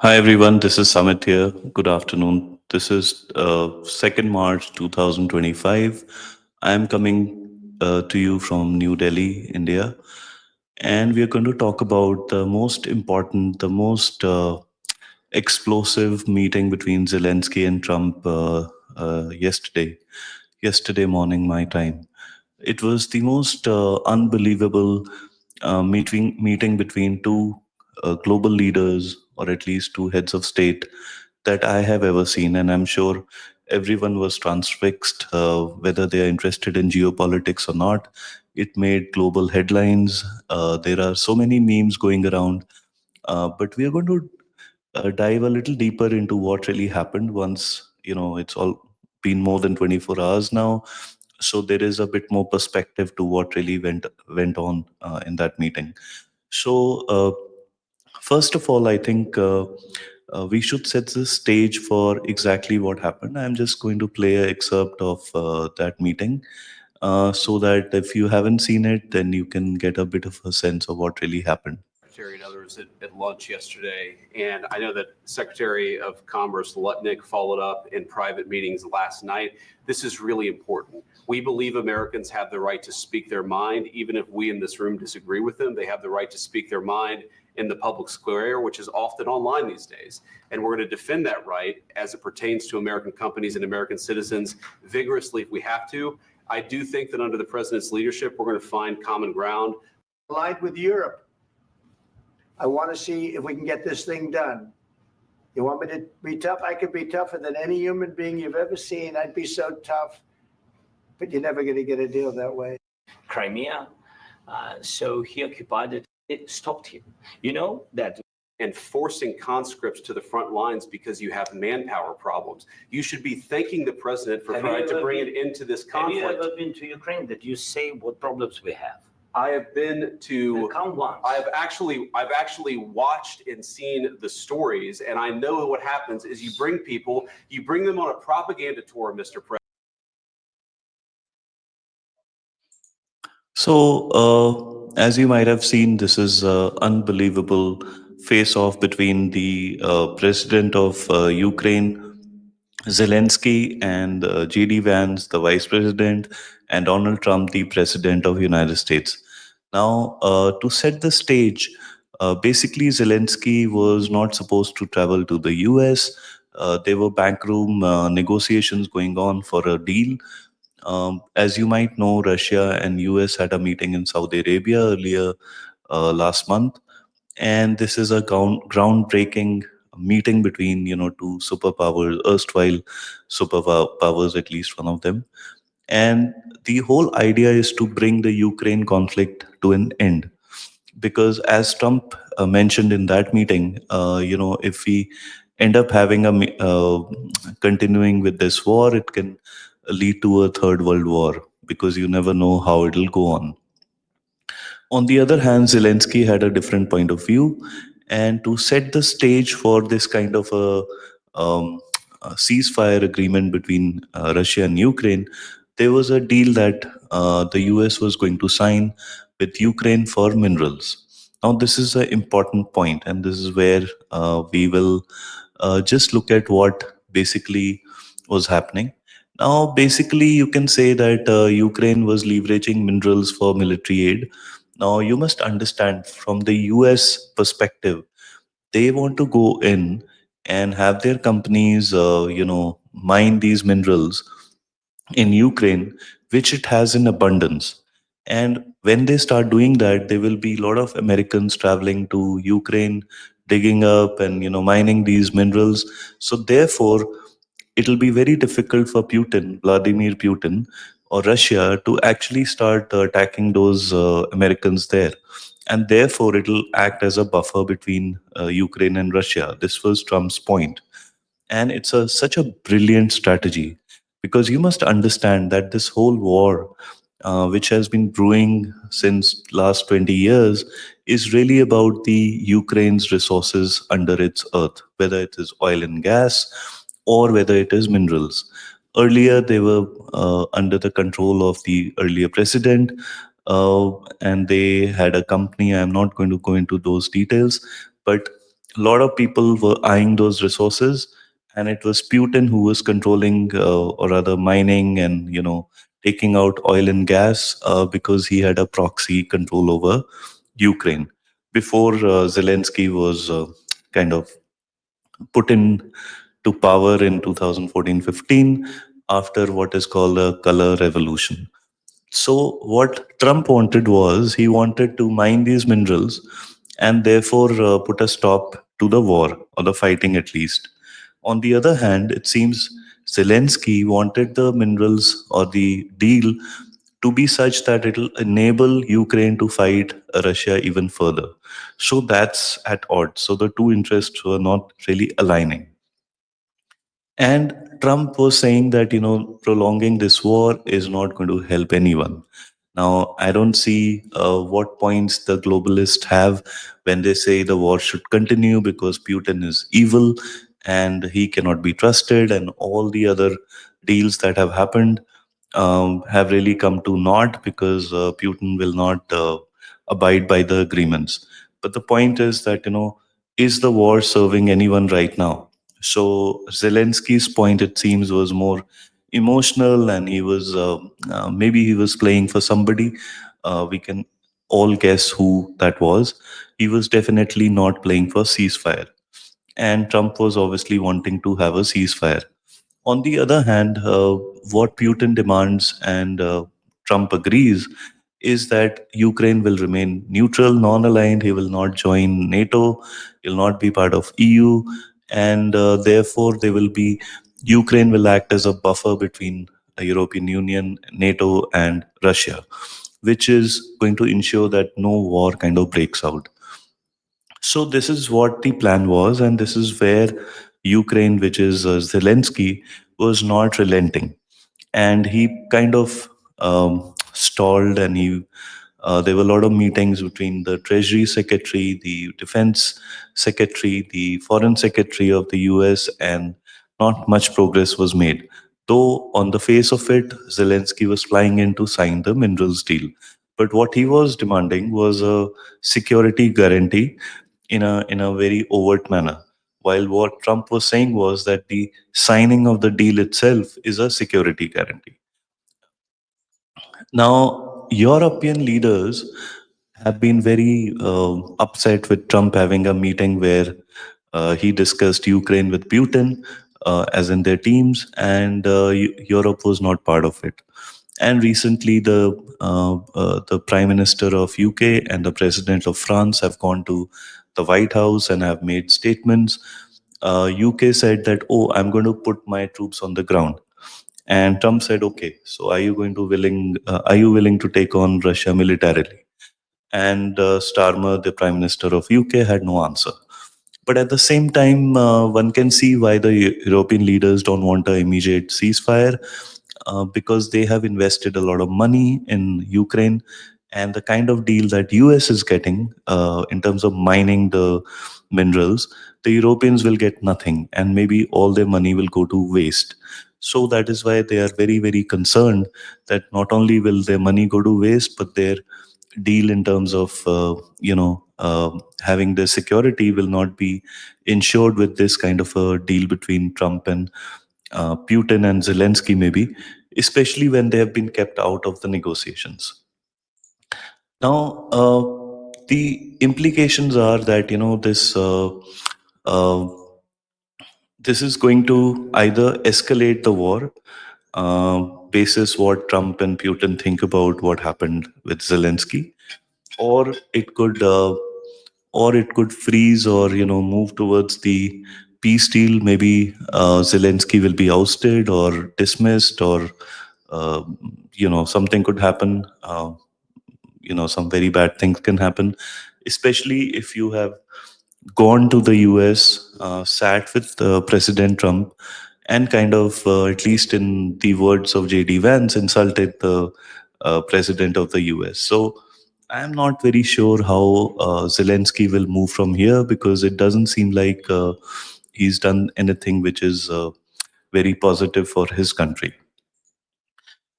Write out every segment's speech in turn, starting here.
Hi everyone, this is Samit here. Good afternoon. This is 2nd March 2025. I am coming to you from New Delhi, India, and we are going to talk about the most important, the most explosive meeting between Zelensky and Trump yesterday morning, my time. It was the most unbelievable meeting between two global leaders, or at least two heads of state, that I have ever seen, and I'm sure everyone was transfixed, whether they are interested in geopolitics or not. It made global headlines. There are so many memes going around, but we are going to dive a little deeper into what really happened once it's all been more than 24 hours now, so there is a bit more perspective to what really went on in that meeting. So first of all, I think we should set the stage for exactly what happened. I'm just going to play an excerpt of that meeting, so that if you haven't seen it, then you can get a bit of a sense of what really happened. Secretary and others at lunch yesterday. And I know that Secretary of Commerce Lutnick followed up in private meetings last night. This is really important. We believe Americans have the right to speak their mind, even if we in this room disagree with them. They have the right to speak their mind in the public square, which is often online these days. And we're going to defend that right as it pertains to American companies and American citizens vigorously if we have to. I do think that under the president's leadership, we're going to find common ground. Aligned with Europe. I want to see if we can get this thing done. You want me to be tough? I could be tougher than any human being you've ever seen. I'd be so tough, but you're never going to get a deal that way. Crimea, so he occupied it. It stopped him. You know that. And forcing conscripts to the front lines because you have manpower problems. You should be thanking the president for trying to bring an end to this conflict. Have you ever been to Ukraine? That you say what problems we have? I have been to. Count once. I've actually watched and seen the stories, and I know what happens is you bring people, you bring them on a propaganda tour, Mr. President. So, as you might have seen, this is unbelievable face-off between the president of Ukraine, Zelensky, and J.D. Vance, the vice president, and Donald Trump, the president of United States. Now, to set the stage, basically Zelensky was not supposed to travel to the US. There were backroom negotiations going on for a deal. As you might know, Russia and US had a meeting in Saudi Arabia earlier last month, and this is a groundbreaking meeting between two superpowers, erstwhile superpowers, at least one of them. And the whole idea is to bring the Ukraine conflict to an end, because as Trump mentioned in that meeting, if we end up having continuing with this war, it can lead to a third world war, because you never know how it'll go on. On the other hand, Zelensky had a different point of view, and to set the stage for this kind of a ceasefire agreement between Russia and Ukraine, there was a deal that the US was going to sign with Ukraine for minerals. Now, this is an important point, and this is where we will just look at what basically was happening. Now, basically, you can say that Ukraine was leveraging minerals for military aid. Now, you must understand from the US perspective, they want to go in and have their companies, mine these minerals in Ukraine, which it has in abundance. And when they start doing that, there will be a lot of Americans traveling to Ukraine, digging up and mining these minerals. So therefore, it'll be very difficult for Vladimir Putin, or Russia, to actually start attacking those Americans there. And therefore, it'll act as a buffer between Ukraine and Russia. This was Trump's point. And it's such a brilliant strategy, because you must understand that this whole war, which has been brewing since last 20 years, is really about the Ukraine's resources under its earth, whether it is oil and gas or whether it is minerals. Earlier, they were under the control of the earlier president, and they had a company. I'm not going to go into those details, but A lot of people were eyeing those resources, and it was Putin who was controlling, or rather mining, and taking out oil and gas, because he had a proxy control over Ukraine before Zelensky was kind of put in to power in 2014-15, after what is called a color revolution. So, what Trump wanted was, he wanted to mine these minerals and therefore put a stop to the war, or the fighting at least. On the other hand, it seems Zelensky wanted the minerals or the deal to be such that it'll enable Ukraine to fight Russia even further. So that's at odds. So the two interests were not really aligning. And Trump was saying that, prolonging this war is not going to help anyone. Now, I don't see what points the globalists have when they say the war should continue because Putin is evil and he cannot be trusted, and all the other deals that have happened have really come to naught because Putin will not abide by the agreements. But the point is that, is the war serving anyone right now? So Zelensky's point, it seems, was more emotional, and he was maybe he was playing for somebody. We can all guess who that was. He was definitely not playing for ceasefire, and Trump was obviously wanting to have a ceasefire. On the other hand, what Putin demands and Trump agrees is that Ukraine will remain neutral, non aligned. He will not join NATO, he will not be part of EU, and therefore, there will be Ukraine will act as a buffer between the European Union, NATO, and Russia, which is going to ensure that no war kind of breaks out. So this is what the plan was, and this is where Ukraine, which is Zelensky, was not relenting, and he kind of stalled, and he there were a lot of meetings between the Treasury Secretary, the Defense Secretary, the Foreign Secretary of the US, and not much progress was made. Though on the face of it, Zelensky was flying in to sign the minerals deal. But what he was demanding was a security guarantee in a very overt manner. While what Trump was saying was that the signing of the deal itself is a security guarantee. Now, European leaders have been very upset with Trump having a meeting where he discussed Ukraine with Putin, as in their teams, and Europe was not part of it. And recently, the Prime Minister of UK and the President of France have gone to the White House and have made statements. UK said that, "Oh, I'm going to put my troops on the ground," and Trump said, "Okay, so are you willing to take on Russia militarily?" And Starmer, the Prime Minister of UK, had no answer. But at the same time, one can see why the European leaders don't want an immediate ceasefire, because they have invested a lot of money in Ukraine, and the kind of deal that US is getting in terms of mining the minerals, the Europeans will get nothing, and maybe all their money will go to waste. So that is why they are very, very concerned that not only will their money go to waste, but their deal in terms of having the security will not be ensured with this kind of a deal between Trump and Putin and Zelensky, maybe, especially when they have been kept out of the negotiations. Now, the implications are that uh, this is going to either escalate the war, basis what Trump and Putin think about what happened with Zelensky, or it could freeze, or move towards the peace deal. Maybe Zelensky will be ousted or dismissed, or uh, something could happen. Some very bad things can happen, especially if you have gone to the US, sat with President Trump, and kind of, at least in the words of JD Vance, insulted the president of the US. So I'm not very sure how Zelensky will move from here, because it doesn't seem like he's done anything which is very positive for his country.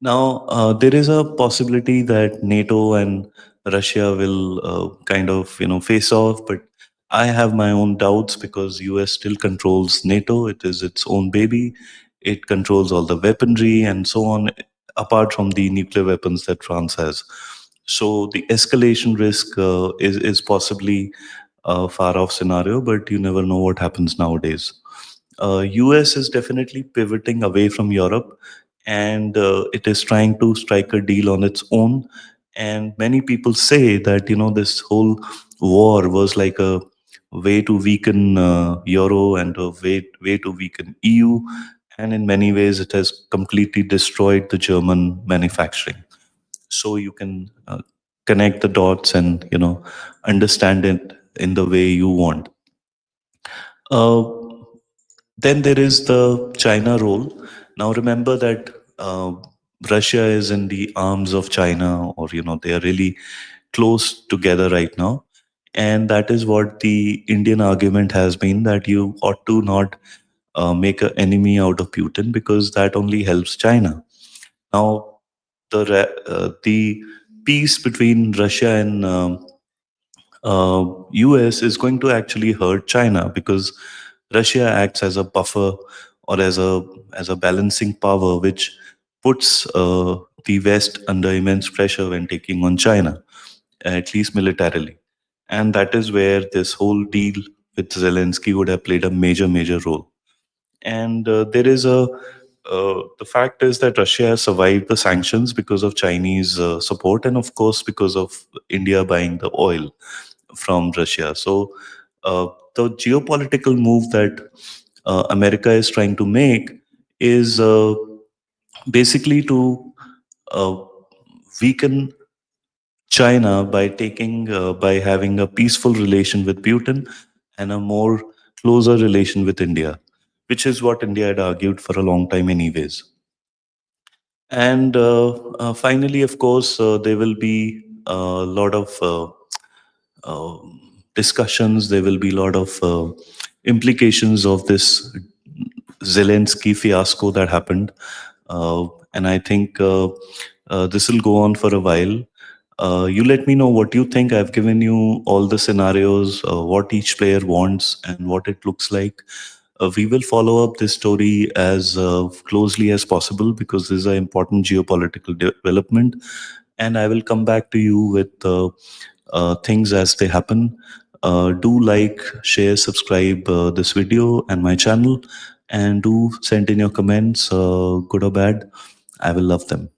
Now, there is a possibility that NATO and Russia will kind of, face off, but I have my own doubts because US still controls NATO. It is its own baby. It controls all the weaponry and so on, apart from the nuclear weapons that France has. So the escalation risk is possibly a far off scenario, but you never know what happens nowadays. US is definitely pivoting away from Europe, and it is trying to strike a deal on its own. And many people say that this whole war was like a way to weaken Euro and a way to weaken EU, and in many ways it has completely destroyed the German manufacturing. So you can connect the dots and understand it in the way you want. Uh, then there is the China role. Now remember that Russia is in the arms of China, or they are really close together right now. And that is what the Indian argument has been, that you ought to not make an enemy out of Putin, because that only helps China. Now, the peace between Russia and US is going to actually hurt China, because Russia acts as a buffer, or as a balancing power, which puts the West under immense pressure when taking on China, at least militarily. And that is where this whole deal with Zelensky would have played a major role. And there is the fact is that Russia has survived the sanctions because of Chinese support, and of course because of India buying the oil from Russia. So the geopolitical move that America is trying to make is basically to uh, weaken China by having a peaceful relation with Putin and a more closer relation with India, which is what India had argued for a long time, anyways. And finally, of course, there will be a lot of uh, discussions. There will be a lot of implications of this Zelensky fiasco that happened. And I think this will go on for a while. You let me know what you think. I've given you all the scenarios, what each player wants, and what it looks like. We will follow up this story as closely as possible, because this is an important geopolitical development. And I will come back to you with things as they happen. Do like, share, subscribe this video and my channel, and do send in your comments, good or bad. I will love them.